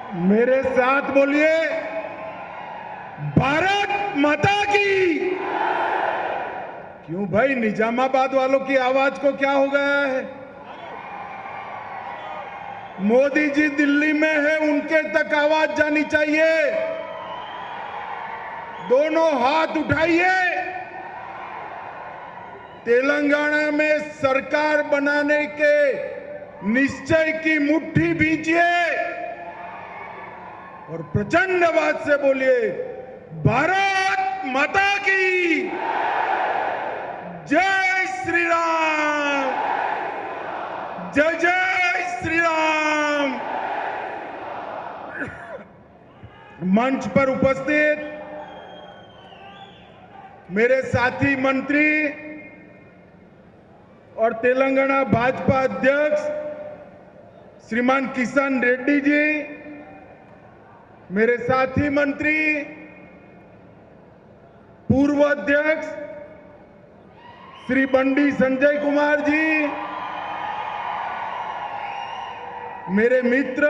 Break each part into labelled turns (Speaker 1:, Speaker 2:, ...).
Speaker 1: मेरे साथ बोलिए, भारत माता की। क्यों भाई, निजामाबाद वालों की आवाज को क्या हो गया है? मोदी जी दिल्ली में है, उनके तक आवाज जानी चाहिए। दोनों हाथ उठाइए, तेलंगाना में सरकार बनाने के निश्चय की मुट्ठी भींचिए और प्रचंड आवाज से बोलिए, भारत माता की जय श्री राम, जय जय श्री राम। मंच पर उपस्थित मेरे साथी मंत्री और तेलंगाना भाजपा अध्यक्ष श्रीमान किशन रेड्डी जी, मेरे साथी मंत्री पूर्व अध्यक्ष श्री बंडी संजय कुमार जी, मेरे मित्र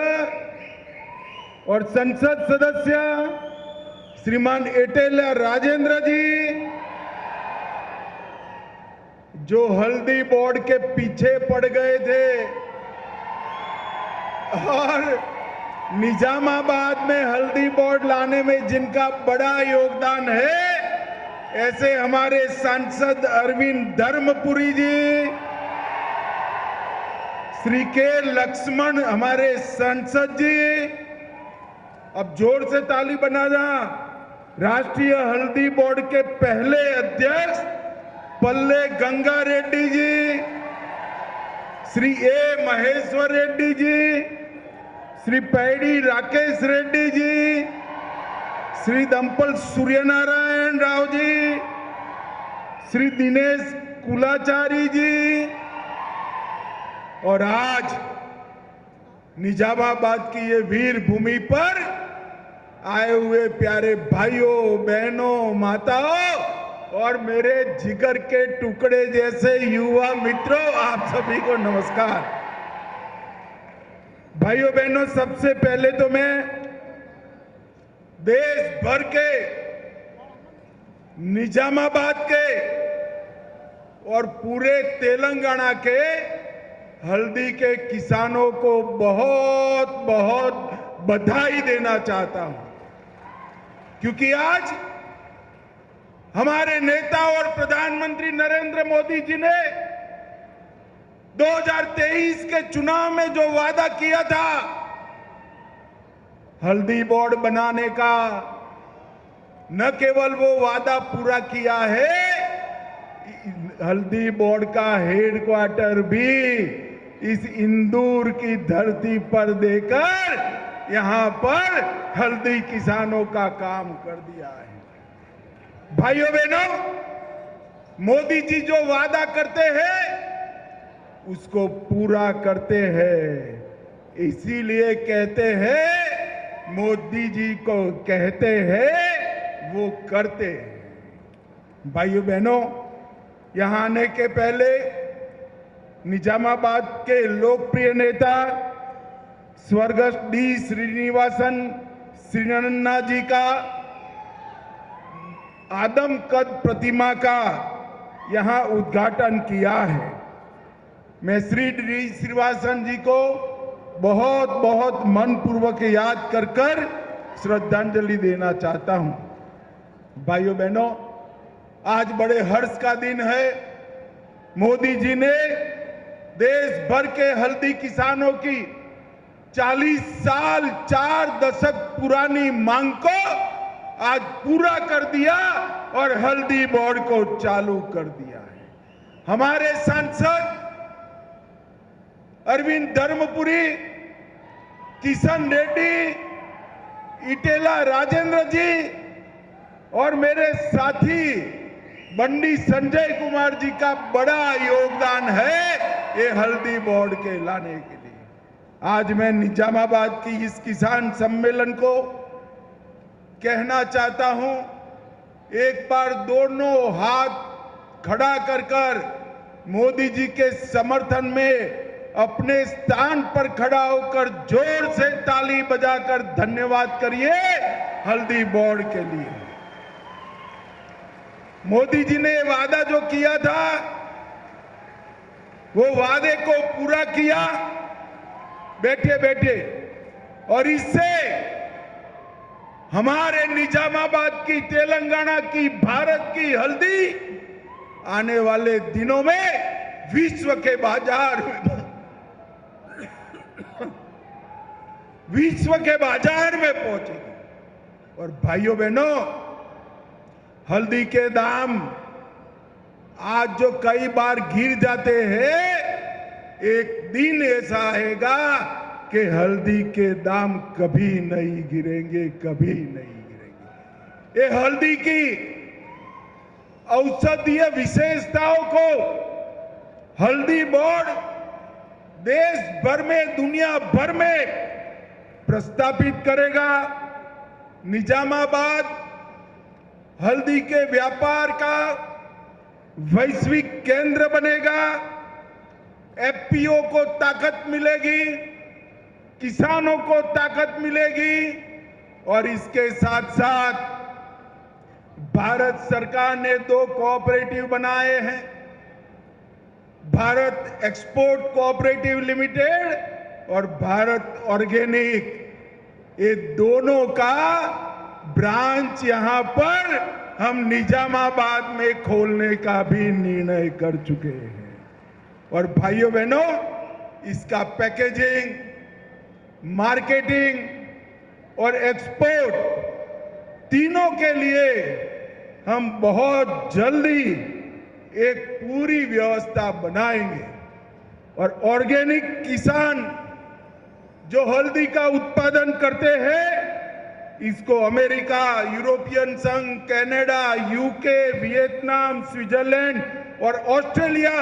Speaker 1: और संसद सदस्य श्रीमान एटेला राजेंद्र जी, जो हल्दी बोर्ड के पीछे पड़ गए थे और निजामाबाद में हल्दी बोर्ड लाने में जिनका बड़ा योगदान है, ऐसे हमारे सांसद अरविंद धर्मपुरी जी, श्री के लक्ष्मण हमारे सांसद जी, अब जोर से ताली बना जा। राष्ट्रीय हल्दी बोर्ड के पहले अध्यक्ष पल्ले गंगा रेड्डी जी, श्री ए महेश्वर रेड्डी जी, श्री पैडी राकेश रेड्डी जी, श्री दंपल सूर्यनारायण राव जी, श्री दिनेश कुलाचारी जी, और आज निजामाबाद की ये वीर भूमि पर आए हुए प्यारे भाइयों, बहनों, माताओं और मेरे जिगर के टुकड़े जैसे युवा मित्रों, आप सभी को नमस्कार। भाइयों बहनों, सबसे पहले तो मैं देश भर के, निजामाबाद के और पूरे तेलंगाना के हल्दी के किसानों को बहुत बहुत बधाई देना चाहता हूं, क्योंकि आज हमारे नेता और प्रधानमंत्री नरेंद्र मोदी जी ने 2023 के चुनाव में जो वादा किया था हल्दी बोर्ड बनाने का, न केवल वो वादा पूरा किया है, हल्दी बोर्ड का हेडक्वार्टर भी इस इंदौर की धरती पर देकर यहां पर हल्दी किसानों का काम कर दिया है। भाइयों बहनों, मोदी जी जो वादा करते हैं उसको पूरा करते हैं, इसीलिए कहते हैं मोदी जी को कहते हैं वो करते हैं। भाइयों बहनों, यहां आने के पहले निजामाबाद के लोकप्रिय नेता स्वर्गस्थ डी श्रीनिवासन श्रीनन्ना जी का आदम कद प्रतिमा का यहां उद्घाटन किया है। मैं श्री डी श्रीनिवासन जी को बहुत बहुत मनपूर्वक याद कर श्रद्धांजलि देना चाहता हूं। भाइयों बहनों, आज बड़े हर्ष का दिन है। मोदी जी ने देश भर के हल्दी किसानों की 40 साल 4 दशक पुरानी मांग को आज पूरा कर दिया और हल्दी बोर्ड को चालू कर दिया है। हमारे सांसद अरविंद धर्मपुरी, किशन रेड्डी, इटेला राजेंद्र जी और मेरे साथी बंडी संजय कुमार जी का बड़ा योगदान है ये हल्दी बोर्ड के लाने के लिए। आज मैं निजामाबाद की इस किसान सम्मेलन को कहना चाहता हूं, एक बार दोनों हाथ खड़ा कर मोदी जी के समर्थन में अपने स्थान पर खड़ा होकर जोर से ताली बजाकर धन्यवाद करिए हल्दी बोर्ड के लिए। मोदी जी ने वादा जो किया था वो वादे को पूरा किया बैठे बैठे, और इससे हमारे निजामाबाद की, तेलंगाना की, भारत की हल्दी आने वाले दिनों में विश्व के बाजार में पहुंचेगी। और भाइयों बहनों, हल्दी के दाम आज जो कई बार गिर जाते हैं, एक दिन ऐसा आएगा कि हल्दी के दाम कभी नहीं गिरेंगे, कभी नहीं गिरेंगे। ये हल्दी की औषधीय विशेषताओं को हल्दी बोर्ड देश भर में, दुनिया भर में प्रस्थापित करेगा। निजामाबाद हल्दी के व्यापार का वैश्विक केंद्र बनेगा। एफपीओ को ताकत मिलेगी, किसानों को ताकत मिलेगी, और इसके साथ साथ भारत सरकार ने 2 कोऑपरेटिव बनाए हैं, भारत एक्सपोर्ट कोऑपरेटिव लिमिटेड और भारत ऑर्गेनिक। ये दोनों का ब्रांच यहां पर हम निजामाबाद में खोलने का भी निर्णय कर चुके हैं। और भाइयों बहनों, इसका पैकेजिंग, मार्केटिंग और एक्सपोर्ट तीनों के लिए हम बहुत जल्दी एक पूरी व्यवस्था बनाएंगे। और ऑर्गेनिक किसान जो हल्दी का उत्पादन करते हैं, इसको अमेरिका, यूरोपियन संघ, कनाडा, यूके, वियतनाम, स्विट्जरलैंड और ऑस्ट्रेलिया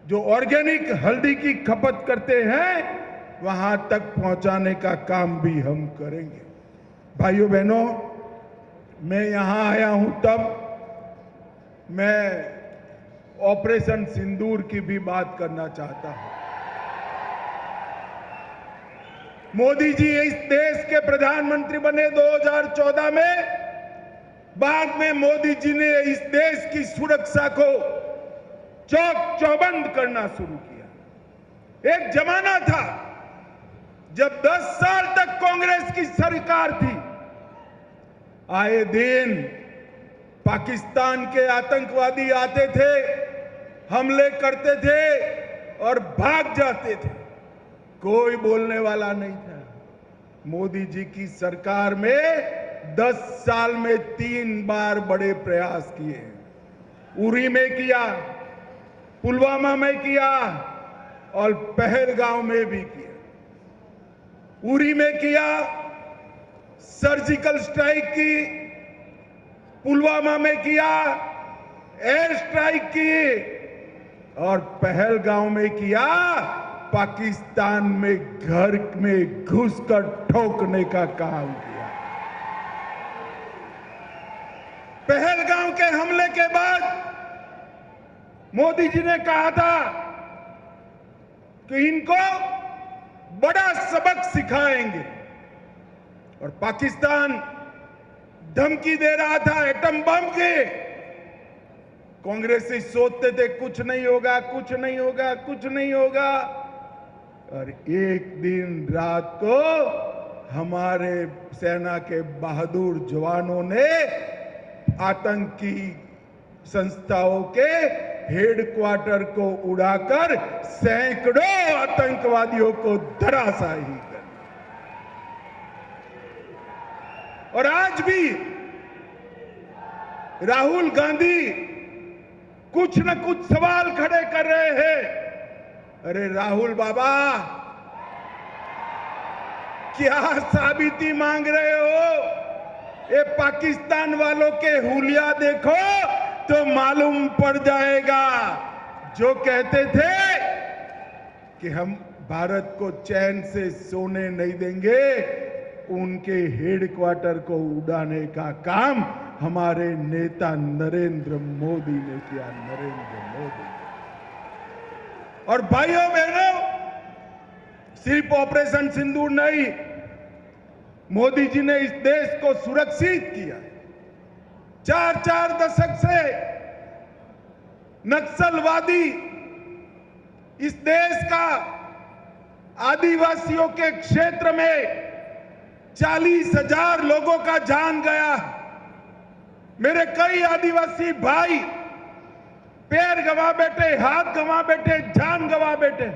Speaker 1: जो ऑर्गेनिक हल्दी की खपत करते हैं, वहां तक पहुंचाने का काम भी हम करेंगे। भाइयों बहनों, मैं यहां आया हूं तब मैं ऑपरेशन सिंदूर की भी बात करना चाहता हूं। मोदी जी इस देश के प्रधानमंत्री बने 2014 में। बाद में मोदी जी ने इस देश की सुरक्षा को चौक चौबंद करना शुरू किया। एक जमाना था जब 10 साल तक कांग्रेस की सरकार थी, आए दिन पाकिस्तान के आतंकवादी आते थे, हमले करते थे और भाग जाते थे, कोई बोलने वाला नहीं था। मोदी जी की सरकार में 10 साल में 3 बार बड़े प्रयास किए। उरी में किया, पुलवामा में किया और पहलगांव में भी किया। उरी में किया, सर्जिकल स्ट्राइक की, पुलवामा में किया, एयर स्ट्राइक की, और पहलगांव में किया, पाकिस्तान में घर में घुसकर ठोकने का काम किया। पहलगांव के हमले के बाद मोदी जी ने कहा था कि इनको बड़ा सबक सिखाएंगे, और पाकिस्तान धमकी दे रहा था एटम बम के। कांग्रेसी सोचते थे कुछ नहीं होगा, कुछ नहीं होगा, कुछ नहीं होगा, और एक दिन रात को हमारे सेना के बहादुर जवानों ने आतंकी संस्थाओं के हेडक्वार्टर को उड़ाकर सैकड़ों आतंकवादियों को धराशायी कर। और आज भी राहुल गांधी कुछ न कुछ सवाल खड़े कर रहे हैं। अरे राहुल बाबा, क्या साबिती मांग रहे हो? ये पाकिस्तान वालों के हुलिया देखो तो मालूम पड़ जाएगा। जो कहते थे कि हम भारत को चैन से सोने नहीं देंगे, उनके हेडक्वार्टर को उड़ाने का काम हमारे नेता नरेंद्र मोदी ने किया। नरेंद्र मोदी। और भाइयों बहनों, सिर्फ ऑपरेशन सिंदूर नहीं, मोदी जी ने इस देश को सुरक्षित किया। 4 दशक से नक्सलवादी इस देश का आदिवासियों के क्षेत्र में 40,000 लोगों का जान गया। मेरे कई आदिवासी भाई पैर गंवा बैठे, हाथ गंवा बैठे, जान गंवा बैठे।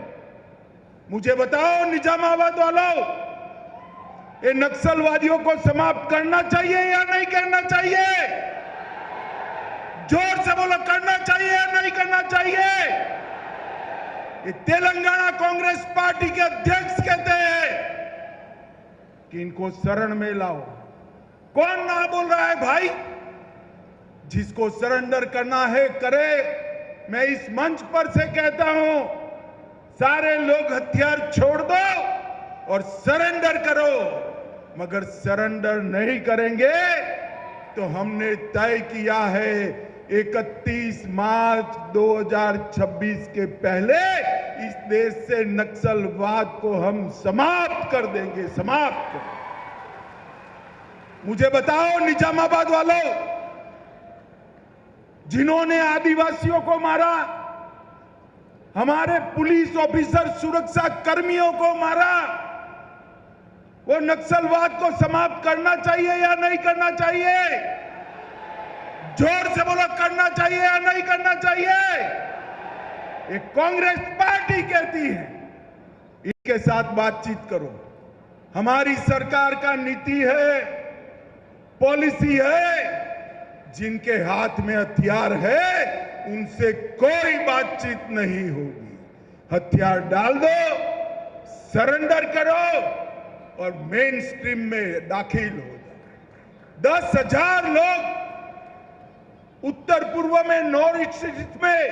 Speaker 1: मुझे बताओ निजामाबाद वालों, ये नक्सलवादियों को समाप्त करना चाहिए या नहीं करना चाहिए? जोर से बोलो, करना चाहिए या नहीं करना चाहिए? ये तेलंगाना कांग्रेस पार्टी के अध्यक्ष कहते हैं कि इनको शरण में लाओ। कौन ना बोल रहा है भाई? जिसको सरेंडर करना है करे। मैं इस मंच पर से कहता हूं, सारे लोग हथियार छोड़ दो और सरेंडर करो। मगर सरेंडर नहीं करेंगे तो हमने तय किया है 31 मार्च 2026 के पहले इस देश से नक्सलवाद को हम समाप्त कर देंगे, समाप्त कर। मुझे बताओ निजामाबाद वालों, जिन्होंने आदिवासियों को मारा, हमारे पुलिस ऑफिसर, सुरक्षा कर्मियों को मारा, वो नक्सलवाद को समाप्त करना चाहिए या नहीं करना चाहिए? जोर से बोलो, करना चाहिए या नहीं करना चाहिए? ये कांग्रेस पार्टी कहती है इनके साथ बातचीत करो। हमारी सरकार का नीति है, पॉलिसी है, जिनके हाथ में हथियार है उनसे कोई बातचीत नहीं होगी। हथियार डाल दो, सरेंडर करो और मेन स्ट्रीम में दाखिल हो जाओ। 10,000 लोग उत्तर पूर्व में, नॉर्थ ईस्ट में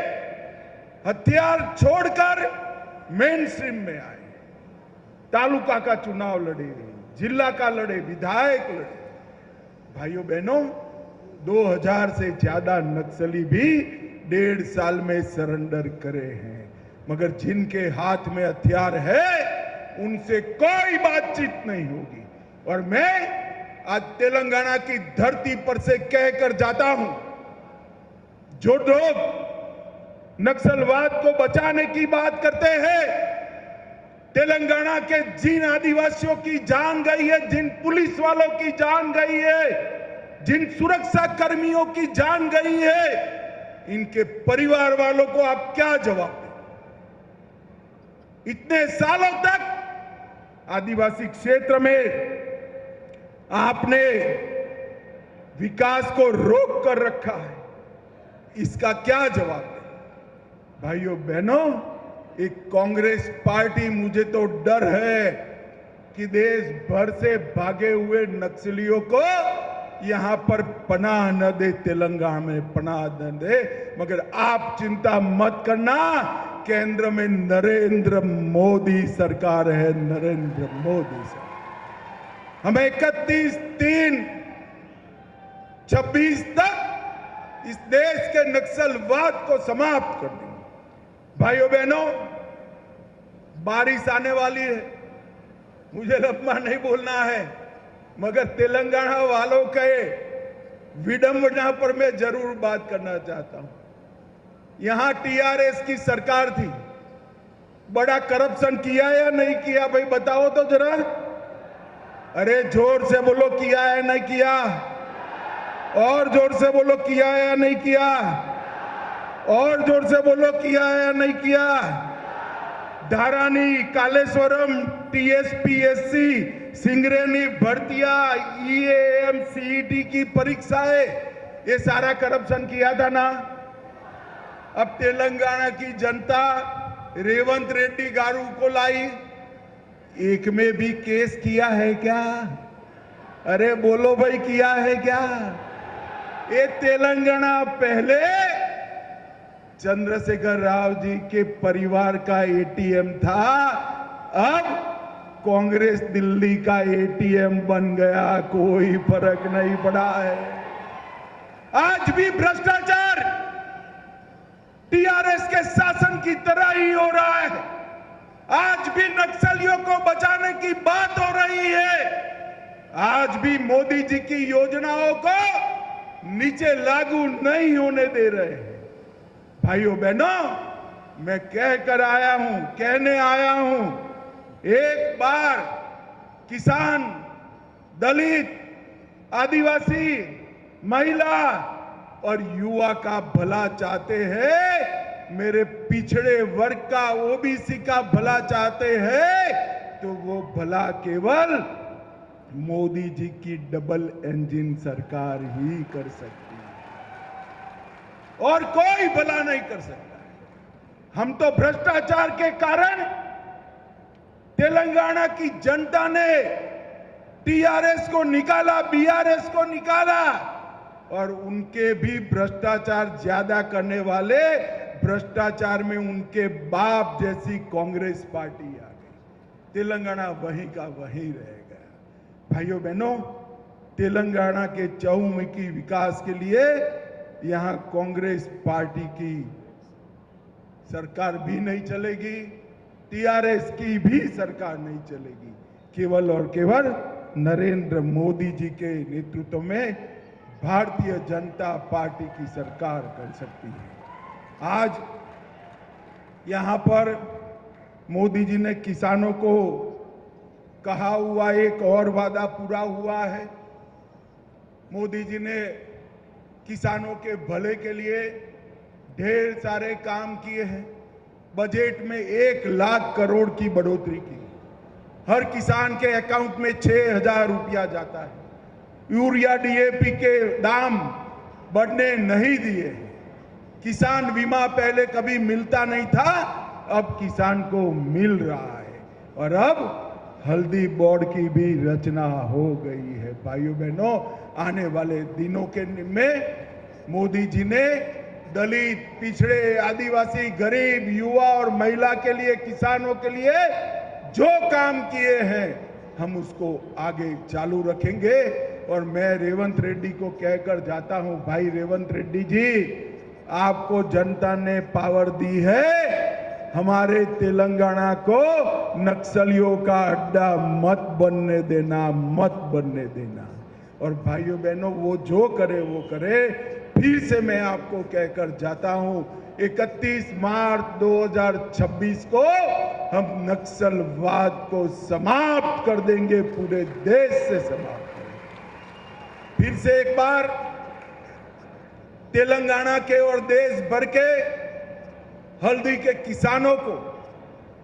Speaker 1: हथियार छोड़कर मेन स्ट्रीम में आए। तालुका का चुनाव लड़े, जिला का लड़े, विधायक लड़े। भाइयों बहनों, 2000 से ज्यादा नक्सली भी 1.5 साल में सरेंडर करे हैं। मगर जिनके हाथ में हथियार है उनसे कोई बातचीत नहीं होगी। और मैं आज तेलंगाना की धरती पर से कहकर जाता हूं, जो लोग नक्सलवाद को बचाने की बात करते हैं, तेलंगाना के जिन आदिवासियों की जान गई है, जिन पुलिस वालों की जान गई है, जिन सुरक्षा कर्मियों की जान गई है, इनके परिवार वालों को आप क्या जवाब दें? इतने सालों तक आदिवासी क्षेत्र में आपने विकास को रोक कर रखा है, इसका क्या जवाब दें? भाइयों बहनों, एक कांग्रेस पार्टी, मुझे तो डर है कि देश भर से भागे हुए नक्सलियों को यहां पर पनाह न दे, तेलंगाना में पनाह न दे। मगर आप चिंता मत करना, केंद्र में नरेंद्र मोदी सरकार है, नरेंद्र मोदी सरकार। हमें 31/3/26 तक इस देश के नक्सलवाद को समाप्त कर देंगे। भाइयों बहनों, बारिश आने वाली है, मुझे लंबा नहीं बोलना है, मगर तेलंगाना वालों के विडंबना पर मैं जरूर बात करना चाहता हूं। यहां टीआरएस की सरकार थी, बड़ा करप्शन किया या नहीं किया? भाई बताओ तो जरा। अरे जोर से बोलो, किया है नहीं किया? और जोर से बोलो, किया है या नहीं किया? और जोर से बोलो, किया है या नहीं किया? धारानी, कालेश्वरम, टीएसपीएससी, सिंगरेनी भर्तिया, ईएएम, सीईटी की परीक्षाएं, ये सारा करप्शन किया था ना? अब तेलंगाना की जनता रेवंत रेड्डी गारू को लाई, एक में भी केस किया है क्या? अरे बोलो भाई, किया है क्या? ये तेलंगाना पहले चंद्रशेखर राव जी के परिवार का एटीएम था, अब कांग्रेस दिल्ली का एटीएम बन गया। कोई फर्क नहीं पड़ा है। आज भी भ्रष्टाचार टीआरएस के शासन की तरह ही हो रहा है। आज भी नक्सलियों को बचाने की बात हो रही है। आज भी मोदी जी की योजनाओं को नीचे लागू नहीं होने दे रहे हैं। भाइयों बहनों, मैं कहने आया हूं, एक बार किसान, दलित, आदिवासी, महिला और युवा का भला चाहते हैं, मेरे पिछड़े वर्ग का, ओबीसी का भला चाहते हैं, तो वो भला केवल मोदी जी की डबल इंजन सरकार ही कर सकती है और कोई भला नहीं कर सकता है। हम तो भ्रष्टाचार के कारण तेलंगाना की जनता ने टीआरएस को निकाला, बीआरएस को निकाला और उनके भी भ्रष्टाचार ज्यादा करने वाले, भ्रष्टाचार में उनके बाप जैसी कांग्रेस पार्टी आ गई। तेलंगाना वहीं का वहीं रह गया। भाइयों बहनों, तेलंगाना के चहुमुखी विकास के लिए यहां कांग्रेस पार्टी की सरकार भी नहीं चलेगी, टीआरएस की भी सरकार नहीं चलेगी। केवल और केवल नरेंद्र मोदी जी के नेतृत्व में भारतीय जनता पार्टी की सरकार कर सकती है। आज यहां पर मोदी जी ने किसानों को कहा हुआ एक और वादा पूरा हुआ है। मोदी जी ने किसानों के भले के लिए ढेर सारे काम किए हैं। बजट में 1 लाख करोड़ की बढ़ोतरी की। हर किसान के अकाउंट में 6,000 रुपया जाता है। यूरिया, डीएपी के दाम बढ़ने नहीं दिए। किसान बीमा पहले कभी मिलता नहीं था, अब किसान को मिल रहा है और अब हल्दी बोर्ड की भी रचना हो गई है। भाइयों बहनों, आने वाले दिनों के में मोदी जी ने दलित, पिछड़े, आदिवासी, गरीब, युवा और महिला के लिए, किसानों के लिए जो काम किए हैं, हम उसको आगे चालू रखेंगे। और मैं रेवंत रेड्डी को कहकर जाता हूं, भाई रेवंत रेड्डी जी, आपको जनता ने पावर दी है, हमारे तेलंगाना को नक्सलियों का अड्डा मत बनने देना, मत बनने देना। और भाइयों बहनों, वो जो करे वो करे। फिर से मैं आपको कहकर जाता हूं, 31 मार्च 2026 को हम नक्सलवाद को समाप्त कर देंगे, पूरे देश से समाप्त करेंगे। फिर से एक बार तेलंगाना के और देश भर के हल्दी के किसानों को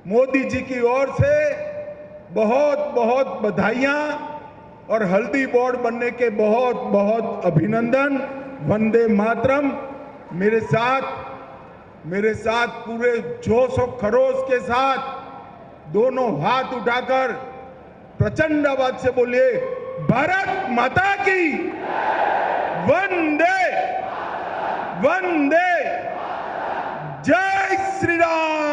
Speaker 1: मोदी जी की ओर से बहुत बहुत बधाइयां और हल्दी बोर्ड बनने के बहुत बहुत अभिनंदन। वंदे मातरम। मेरे साथ पूरे जोश और खरोश के साथ दोनों हाथ उठाकर प्रचंड आवाज से बोलिए, भारत माता की वंदे वंदे, जय श्री राम।